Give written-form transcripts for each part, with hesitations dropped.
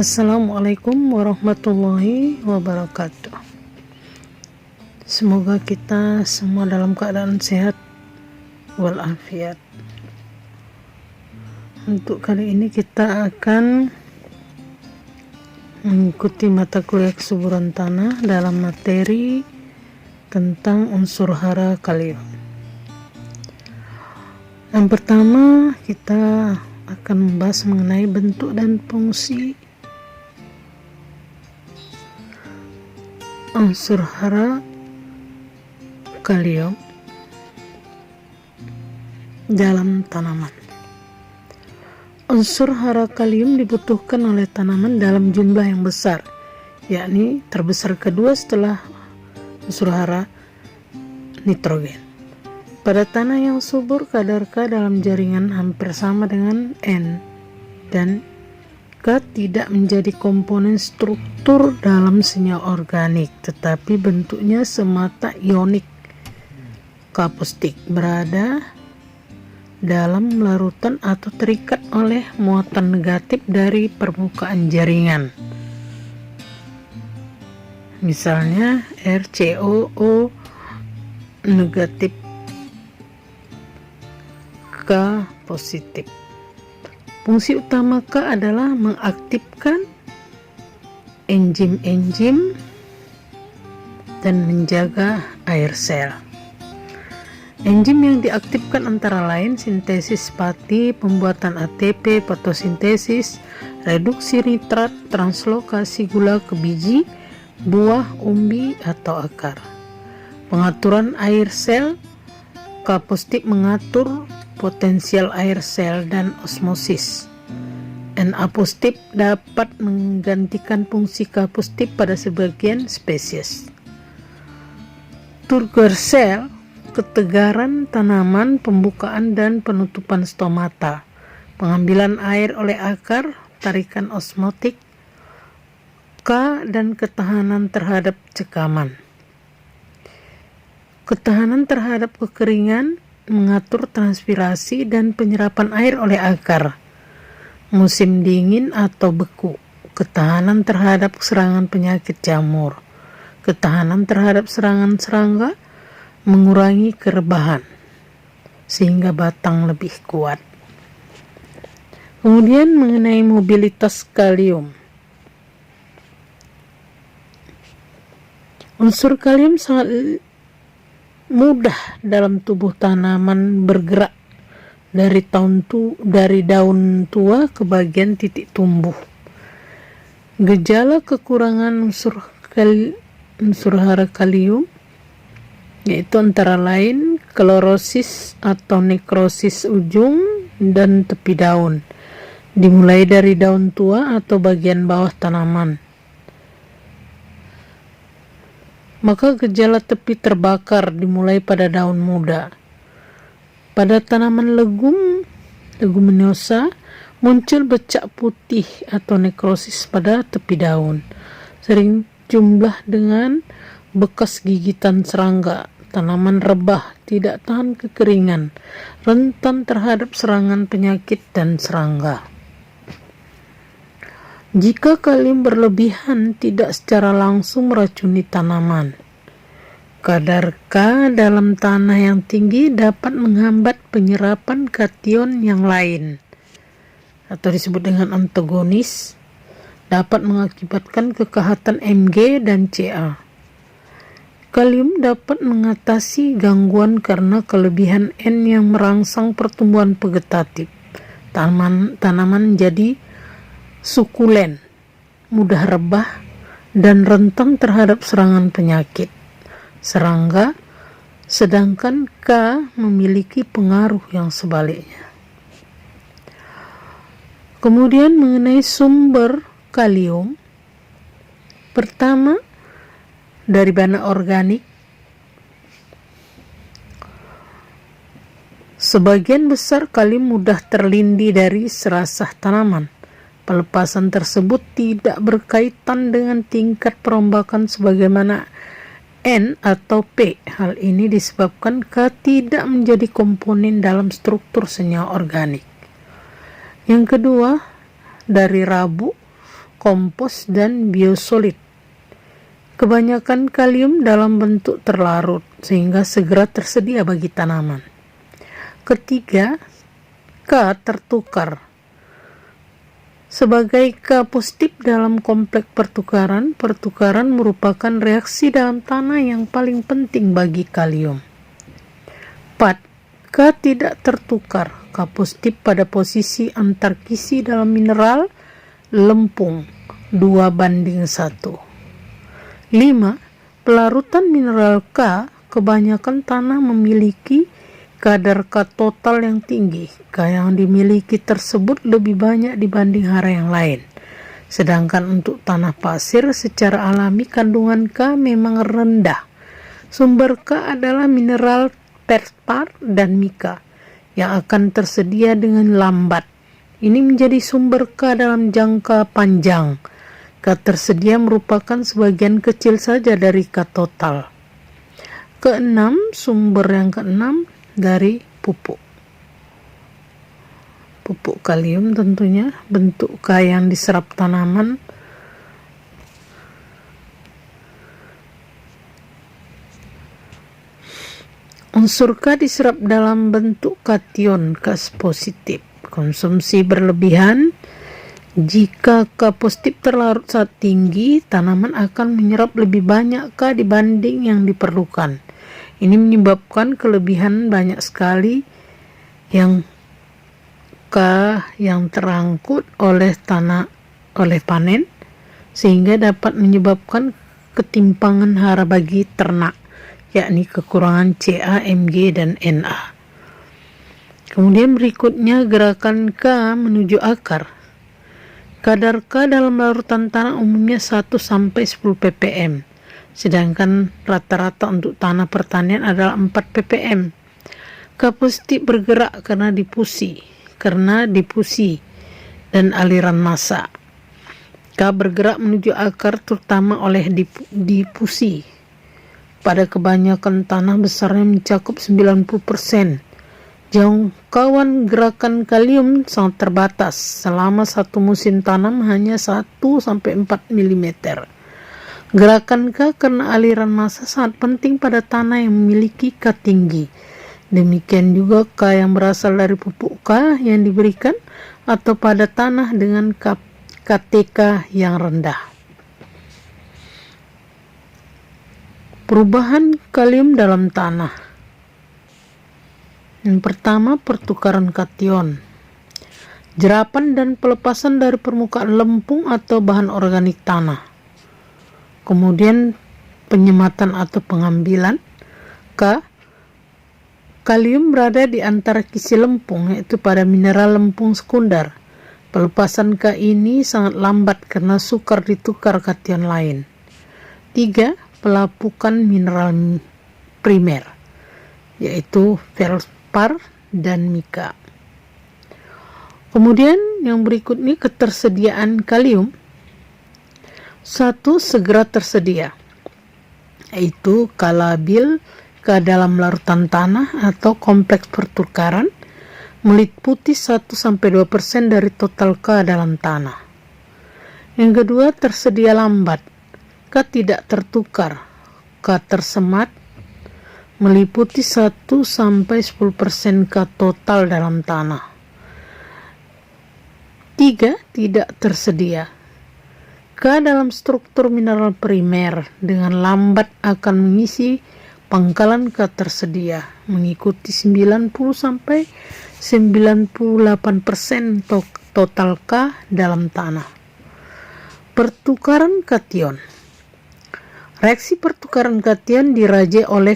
Assalamualaikum warahmatullahi wabarakatuh. Semoga kita semua dalam keadaan sehat walafiat. Untuk kali ini kita akan mengikuti mata kuliah kesuburan tanah dalam materi tentang unsur hara kalium. Yang pertama, kita akan membahas mengenai bentuk dan fungsi unsur hara kalium dalam tanaman. Unsur hara kalium dibutuhkan oleh tanaman dalam jumlah yang besar, yakni terbesar kedua setelah unsur hara nitrogen. Pada tanah yang subur, kadar K dalam jaringan hampir sama dengan N, dan K tidak menjadi komponen struktur dalam senyawa organik, tetapi bentuknya semata ionik kaustik, berada dalam larutan atau terikat oleh muatan negatif dari permukaan jaringan. Misalnya RCOO negatif, K positif. Fungsi utama K adalah mengaktifkan enzim-enzim dan menjaga air sel. Enzim yang diaktifkan antara lain sintesis pati, pembuatan ATP, fotosintesis, reduksi nitrat, translokasi gula ke biji, buah, umbi, atau akar. Pengaturan air sel, K positif mengatur potensial air sel dan osmosis. Na positif dapat menggantikan fungsi K positif pada sebagian spesies. Turgor sel, ketegaran tanaman, pembukaan dan penutupan stomata, pengambilan air oleh akar, tarikan osmotik K, dan ketahanan terhadap cekaman. Ketahanan terhadap kekeringan, mengatur transpirasi dan penyerapan air oleh akar. Musim dingin atau beku, ketahanan terhadap serangan penyakit jamur, ketahanan terhadap serangan serangga, mengurangi kerebahan sehingga batang lebih kuat. Kemudian mengenai mobilitas kalium. Unsur kalium sangat mudah dalam tubuh tanaman bergerak dari daun tua ke bagian titik tumbuh. Gejala kekurangan unsur hara kalium yaitu antara lain klorosis atau nekrosis ujung dan tepi daun, dimulai dari daun tua atau bagian bawah tanaman. Maka gejala tepi terbakar dimulai pada daun muda. Pada tanaman leguminosa muncul bercak putih atau nekrosis pada tepi daun, sering jumlah dengan bekas gigitan serangga. Tanaman rebah, tidak tahan kekeringan, rentan terhadap serangan penyakit dan serangga. Jika kalium berlebihan, tidak secara langsung meracuni tanaman. Kadar K dalam tanah yang tinggi dapat menghambat penyerapan kation yang lain, atau disebut dengan antagonis, dapat mengakibatkan kekehatan Mg dan Ca. Kalium dapat mengatasi gangguan karena kelebihan N yang merangsang pertumbuhan vegetatif. Tanaman menjadi sukulen, mudah rebah, dan rentan terhadap serangan penyakit serangga, sedangkan K memiliki pengaruh yang sebaliknya. Kemudian mengenai sumber kalium. Pertama, dari bahan organik. Sebagian besar kalium mudah terlindih dari serasah tanaman. Pelepasan tersebut tidak berkaitan dengan tingkat perombakan sebagaimana N atau P. Hal ini disebabkan K tidak menjadi komponen dalam struktur senyawa organik. Yang kedua, dari rabuk, kompos, dan biosolid. Kebanyakan kalium dalam bentuk terlarut sehingga segera tersedia bagi tanaman. Ketiga, K tertukar. Sebagai K positif dalam kompleks pertukaran, pertukaran merupakan reaksi dalam tanah yang paling penting bagi kalium. 4. K tidak tertukar. K positif pada posisi antarkisi dalam mineral lempung 2:1. 5. Pelarutan mineral K, kebanyakan tanah memiliki kadar K total yang tinggi. K yang dimiliki tersebut lebih banyak dibanding hara yang lain. Sedangkan untuk tanah pasir secara alami kandungan K memang rendah. Sumber K adalah mineral feldspar dan mika yang akan tersedia dengan lambat. Ini menjadi sumber K dalam jangka panjang. K tersedia merupakan sebagian kecil saja dari K total. Keenam, sumber yang keenam dari pupuk. Pupuk kalium tentunya, bentuk K yang diserap tanaman. Unsur K diserap dalam bentuk kation K positif. Konsumsi berlebihan. Jika K positif terlarut saat tinggi, tanaman akan menyerap lebih banyak K dibanding yang diperlukan. Ini menyebabkan kelebihan banyak sekali yang K yang terangkut oleh panen, sehingga dapat menyebabkan ketimpangan hara bagi ternak, yakni kekurangan Ca, Mg, dan Na. Kemudian berikutnya gerakan K menuju akar. Kadar K dalam larutan tanah umumnya 1-10 ppm, sedangkan rata-rata untuk tanah pertanian adalah 4 ppm. K positif bergerak karena difusi dan aliran massa. K bergerak menuju akar terutama oleh difusi. Pada kebanyakan tanah besarnya mencakup 90%. Jangkauan gerakan kalium sangat terbatas. Selama satu musim tanam hanya 1-4 mm. Gerakan K karena aliran massa sangat penting pada tanah yang memiliki K tinggi. Demikian juga K yang berasal dari pupuk K yang diberikan atau pada tanah dengan KTK yang rendah. Perubahan kalium dalam tanah. Yang pertama, pertukaran kation. Jerapan dan pelepasan dari permukaan lempung atau bahan organik tanah. Kemudian penyematan atau pengambilan. K. Kalium berada di antara kisi lempung, yaitu pada mineral lempung sekunder. Pelepasan K ini sangat lambat karena sukar ditukar kation lain. 3. Pelapukan mineral primer, yaitu feldspar dan mika. Kemudian yang berikut ini ketersediaan kalium. 1. Segera tersedia, yaitu K labil K dalam larutan tanah atau kompleks pertukaran meliputi 1-2% dari total K dalam tanah. Yang kedua, tersedia lambat, K tidak tertukar, K tersemat meliputi 1-10% K total dalam tanah. 3. Tidak tersedia, K dalam struktur mineral primer dengan lambat akan mengisi pangkalan K tersedia, mengikuti 90-98% total K dalam tanah. Pertukaran kation. Reaksi pertukaran kation dirajai oleh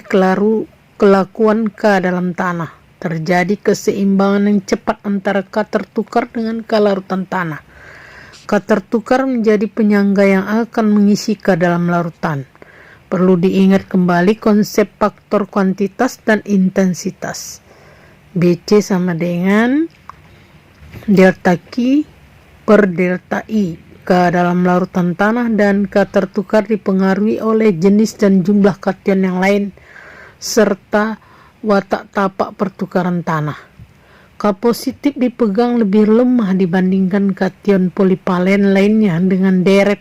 kelakuan K dalam tanah. Terjadi keseimbangan yang cepat antara K tertukar dengan K larutan tanah. K tertukar menjadi penyangga yang akan mengisi K dalam larutan. Perlu diingat kembali konsep faktor kuantitas dan intensitas. BC sama dengan delta Q per delta I. K dalam larutan tanah dan K tertukar dipengaruhi oleh jenis dan jumlah kation yang lain serta watak tapak pertukaran tanah. K positif dipegang lebih lemah dibandingkan kation polivalen lainnya dengan deret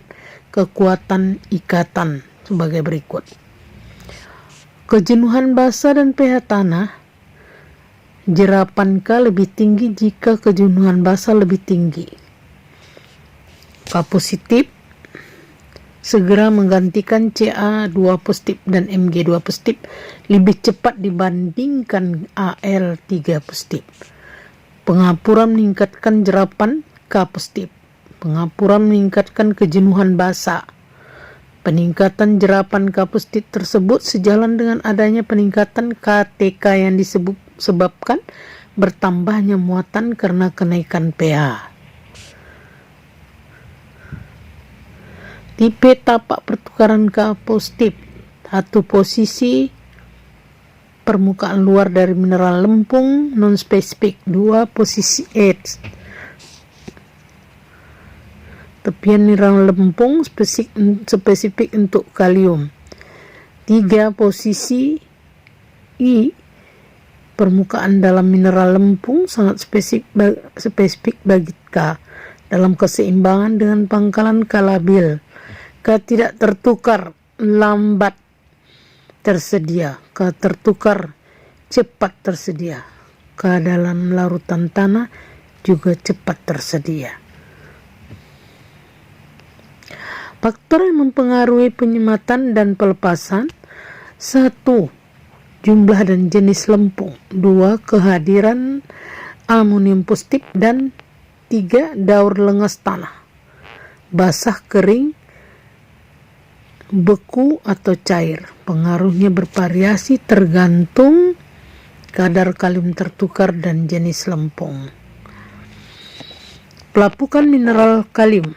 kekuatan ikatan sebagai berikut. Kejenuhan basa dan pH tanah. Jerapan K lebih tinggi jika kejenuhan basa lebih tinggi. K positif segera menggantikan Ca2 positif dan Mg2 positif lebih cepat dibandingkan Al3 positif. Pengapuran meningkatkan jerapan K positif. Pengapuran meningkatkan kejenuhan basa. Peningkatan jerapan K positif tersebut sejalan dengan adanya peningkatan KTK yang disebabkan bertambahnya muatan karena kenaikan pH. Tipe tapak pertukaran K positif. 1. Posisi permukaan luar dari mineral lempung non-spesifik. 2. Posisi tepian mineral lempung spesifik untuk kalium. 3. Posisi I permukaan dalam mineral lempung sangat spesifik bagi K dalam keseimbangan dengan pangkalan K labil. K tidak tertukar lambat tersedia. K tertukar cepat tersedia. K dalam larutan tanah juga cepat tersedia. Faktor yang mempengaruhi penyematan dan pelepasan. 1. Jumlah dan jenis lempung. 2. Kehadiran amonium positif. Dan 3. Daur lengas tanah. Basah, kering, beku atau cair. Pengaruhnya bervariasi tergantung kadar kalium tertukar dan jenis lempung. Pelapukan mineral kalium.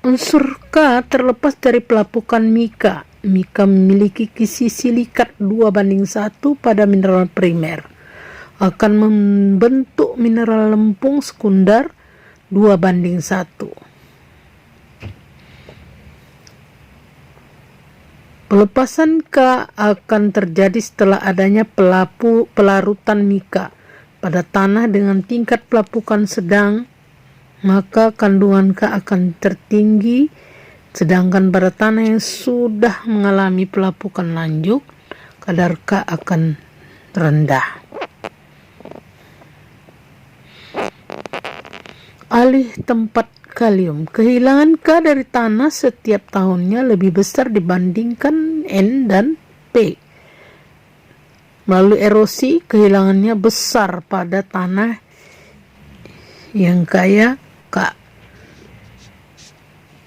Unsur K terlepas dari pelapukan mika. Mika memiliki kisi silikat 2:1 pada mineral primer. Akan membentuk mineral lempung sekunder 2:1. Pelepasan K akan terjadi setelah adanya pelarutan mika pada tanah dengan tingkat pelapukan sedang, maka kandungan K akan tertinggi, sedangkan pada tanah yang sudah mengalami pelapukan lanjut, kadar K akan rendah. Alih tempat kalium. Kehilangan K dari tanah setiap tahunnya lebih besar dibandingkan N dan P. Melalui erosi, kehilangannya besar pada tanah yang kaya K.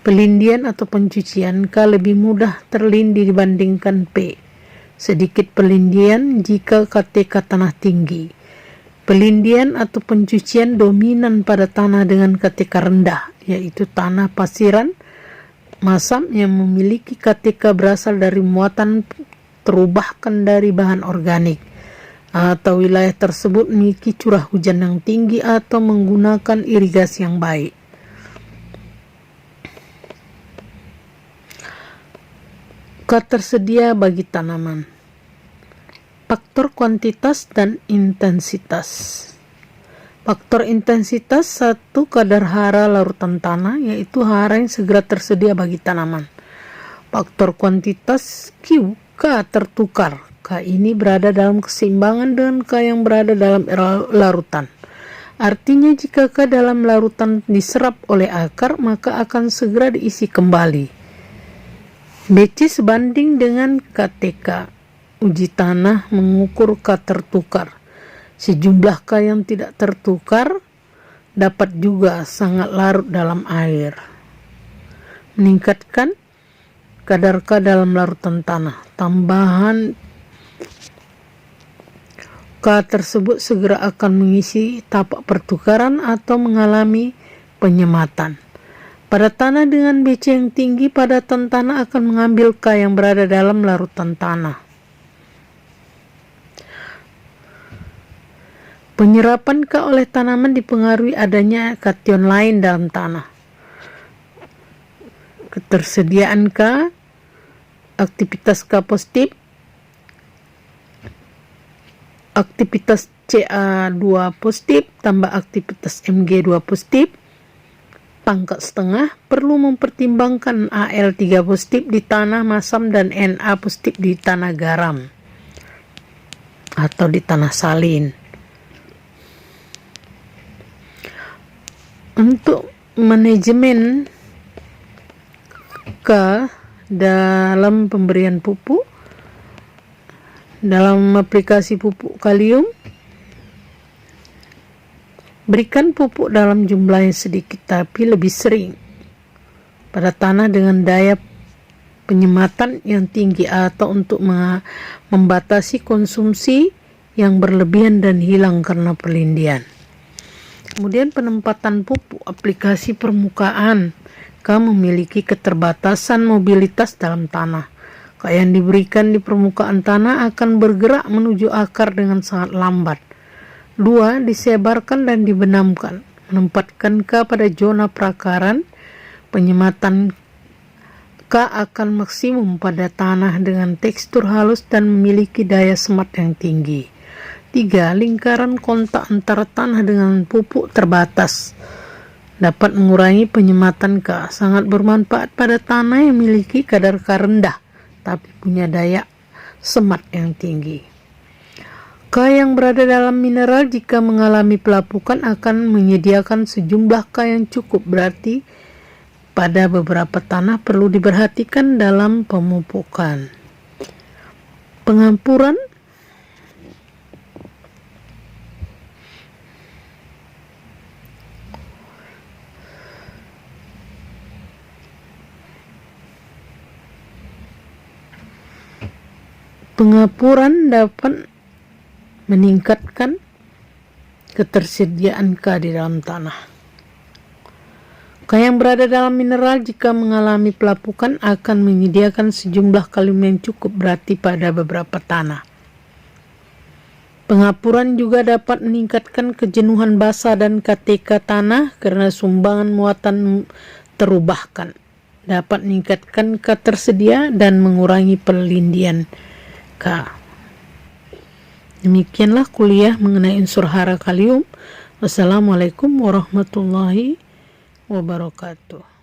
Pelindian atau pencucian K lebih mudah terlindi dibandingkan P. Sedikit pelindian jika KTK tanah tinggi. Pelindian atau pencucian dominan pada tanah dengan KTK rendah, yaitu tanah pasiran masam yang memiliki KTK berasal dari muatan terubahkan dari bahan organik, atau wilayah tersebut memiliki curah hujan yang tinggi atau menggunakan irigasi yang baik. Ketersedia bagi tanaman. Faktor kuantitas dan intensitas. Faktor intensitas. 1. Kadar hara larutan tanah, yaitu hara yang segera tersedia bagi tanaman. Faktor kuantitas Q. K tertukar. K ini berada dalam keseimbangan dengan K yang berada dalam larutan. Artinya jika K dalam larutan diserap oleh akar, maka akan segera diisi kembali. BC sebanding dengan KTK. Uji tanah mengukur K tertukar. Sejumlah K yang tidak tertukar dapat juga sangat larut dalam air. Meningkatkan kadar K dalam larutan tanah. Tambahan K tersebut segera akan mengisi tapak pertukaran atau mengalami penyematan. Pada tanah dengan BC yang tinggi, padatan tanah akan mengambil K yang berada dalam larutan tanah. Penyerapan K oleh tanaman dipengaruhi adanya kation lain dalam tanah. Ketersediaan K, aktivitas K positif, aktivitas Ca2 positif tambah aktivitas Mg2 positif pangkat setengah, perlu mempertimbangkan Al3 positif di tanah masam dan Na positif di tanah garam atau di tanah salin. Untuk manajemen dalam pemberian pupuk, dalam aplikasi pupuk kalium, berikan pupuk dalam jumlah yang sedikit tapi lebih sering pada tanah dengan daya penyematan yang tinggi atau untuk membatasi konsumsi yang berlebihan dan hilang karena perlindian. Kemudian penempatan pupuk aplikasi permukaan. Memiliki keterbatasan mobilitas dalam tanah. Yang diberikan di permukaan tanah akan bergerak menuju akar dengan sangat lambat. 2. Disebarkan dan dibenamkan. Menempatkan pada zona perakaran. Penyematan akan maksimum pada tanah dengan tekstur halus dan memiliki daya semat yang tinggi. 3. Lingkaran kontak antara tanah dengan pupuk terbatas. Dapat mengurangi penyematan sangat bermanfaat pada tanah yang memiliki kadar rendah tapi punya daya semat yang tinggi. Yang berada dalam mineral jika mengalami pelapukan akan menyediakan sejumlah yang cukup, berarti pada beberapa tanah perlu diperhatikan dalam pemupukan. Pengampuran dapat meningkatkan ketersediaan di dalam tanah. Yang berada dalam mineral jika mengalami pelapukan akan menyediakan sejumlah kalium yang cukup, berarti pada beberapa tanah. Pengapuran juga dapat meningkatkan kejenuhan basa dan KTK tanah karena sumbangan muatan terubahkan. Dapat meningkatkan ketersedia dan mengurangi perlindian Demikianlah kuliah mengenai unsur hara kalium. Wassalamualaikum warahmatullahi wabarakatuh.